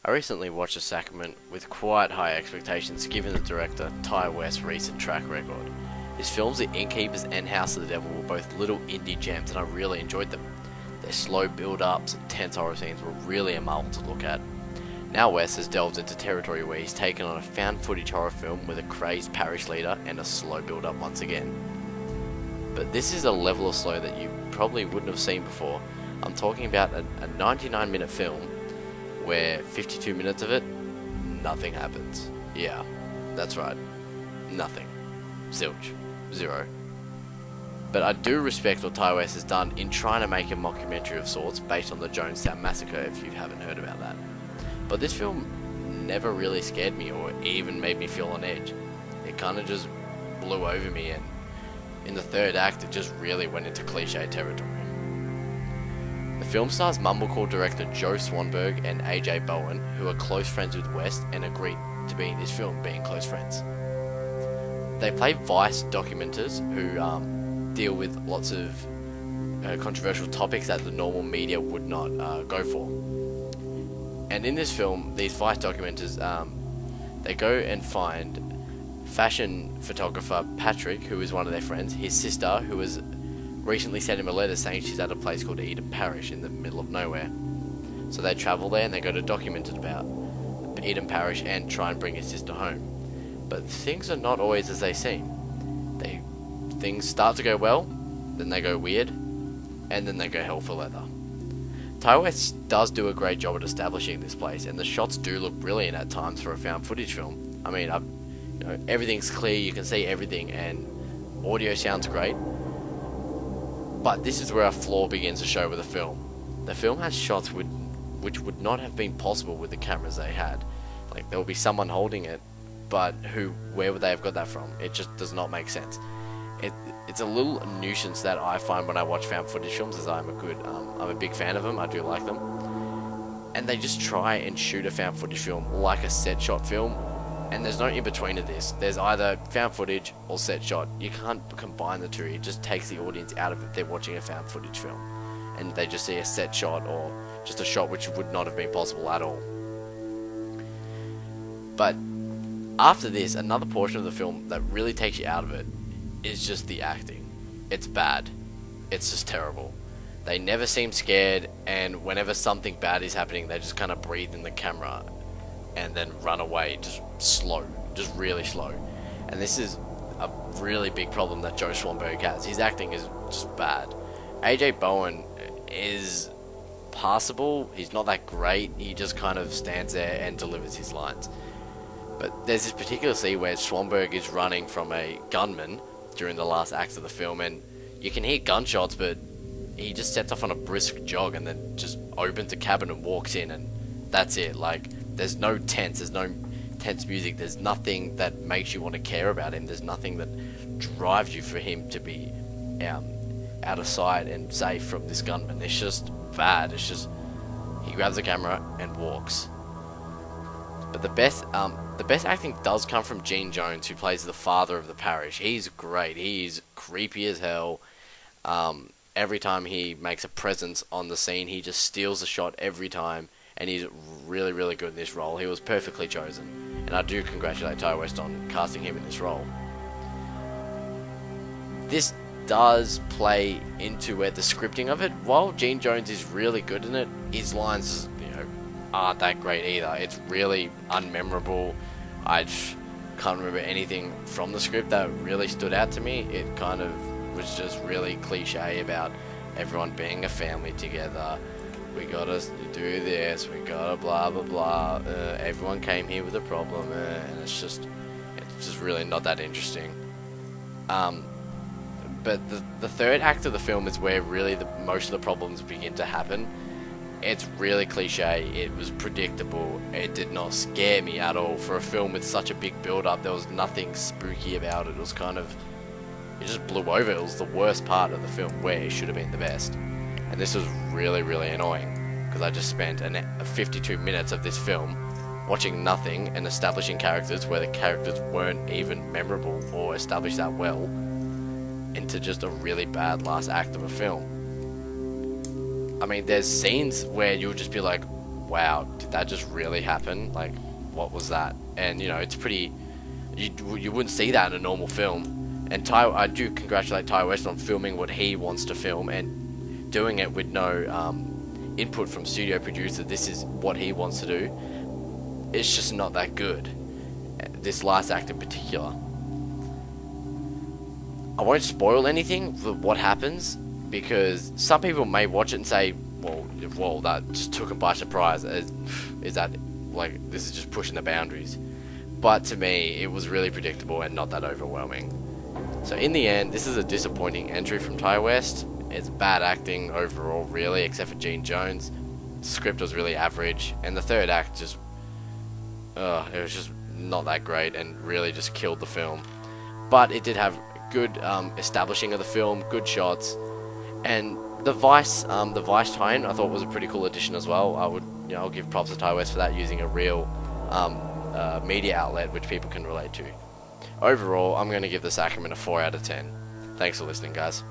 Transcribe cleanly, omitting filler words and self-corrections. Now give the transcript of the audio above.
I recently watched The Sacrament with quite high expectations given the director Ty West's recent track record. His films The Innkeepers and House of the Devil were both little indie gems and I really enjoyed them. Their slow build-ups and tense horror scenes were really a marvel to look at. Now West has delved into territory where he's taken on a found footage horror film with a crazed parish leader and a slow build-up once again. But this is a level of slow that you probably wouldn't have seen before. I'm talking about a 99-minute film where 52 minutes of it, nothing happens. Yeah, that's right. Nothing. Zilch. Zero. But I do respect what Ty West has done in trying to make a mockumentary of sorts based on the Jonestown Massacre, if you haven't heard about that. But this film never really scared me or even made me feel on edge. It kind of just blew over me, and in the third act it just really went into cliche territory. The film stars mumblecore director Joe Swanberg and AJ Bowen, who are close friends with West and agreed to be in this film, being close friends. They play Vice documenters who deal with lots of controversial topics that the normal media would not go for. And in this film, these Vice documenters, they go and find fashion photographer Patrick, who is one of their friends, his sister, who has recently sent him a letter saying she's at a place called Eden Parish in the middle of nowhere. So they travel there and they go to document it about Eden Parish and try and bring his sister home. But things are not always as they seem. Things start to go well, then they go weird, and then they go hell for leather. Ty West does do a great job at establishing this place, and the shots do look brilliant at times for a found footage film. I mean, everything's clear, you can see everything, and audio sounds great. But this is where a flaw begins to show with the film. The film has shots which would not have been possible with the cameras they had. Like, there will be someone holding it, but where would they have got that from? It just does not make sense. It's a little nuisance that I find when I watch found footage films, as I'm a big fan of them, I do like them. And they just try and shoot a found footage film like a set shot film, and there's no in between of this. There's either found footage or set shot. You can't combine the two. It just takes the audience out of it. They're watching a found footage film, and they just see a set shot or just a shot which would not have been possible at all. But after this, another portion of the film that really takes you out of it is just the acting. It's bad. It's just terrible. They never seem scared, and whenever something bad is happening, they just kind of breathe in the camera and then run away, just slow, just really slow. And this is a really big problem that Joe Swanberg has. His acting is just bad. AJ Bowen is passable. He's not that great. He just kind of stands there and delivers his lines. But there's this particular scene where Swanberg is running from a gunman during the last act of the film, and you can hear gunshots, but he just sets off on a brisk jog and then just opens a cabin and walks in, and that's it. Like, there's no tense music, there's nothing that makes you want to care about him, there's nothing that drives you for him to be out of sight and safe from this gunman. It's just bad. It's just, he grabs the camera and walks. But the best acting does come from Gene Jones, who plays the father of the parish. He's great. He's creepy as hell. Every time he makes a presence on the scene, he just steals the shot every time, and he's really, really good in this role. He was perfectly chosen, and I do congratulate Ty West on casting him in this role. This does play into where the scripting of it, while Gene Jones is really good in it, his lines aren't that great either. It's really unmemorable. I can't remember anything from the script that really stood out to me. It kind of was just really cliche about everyone being a family together. We gotta do this, we gotta blah blah blah. Everyone came here with a problem, and it's just really not that interesting. But the third act of the film is where really most of the problems begin to happen. It's really cliche, it was predictable, it did not scare me at all. For a film with such a big build-up, there was nothing spooky about it. It was kind of, it just blew over. It was the worst part of the film where it should have been the best. And this was really, really annoying, because I just spent 52 minutes of this film watching nothing and establishing characters where the characters weren't even memorable or established that well, into just a really bad last act of a film. I mean, there's scenes where you'll just be like, wow, did that just really happen? Like, what was that? And you know, it's pretty. You wouldn't see that in a normal film. And I do congratulate Ty West on filming what he wants to film and doing it with no input from studio producer. This is what he wants to do. It's just not that good. This last act in particular. I won't spoil anything for what happens, because some people may watch it and say, well, that just took him by surprise. Is that, like, this is just pushing the boundaries? But to me, it was really predictable and not that overwhelming. So in the end, this is a disappointing entry from Ty West. It's bad acting overall, really, except for Gene Jones. The script was really average, and the third act just, it was just not that great and really just killed the film. But it did have good establishing of the film, good shots, and the Vice tie-in I thought was a pretty cool addition as well. I'll give props to Ty West for that, using a real media outlet which people can relate to. Overall, I'm going to give The Sacrament a 4 out of 10. Thanks for listening, guys.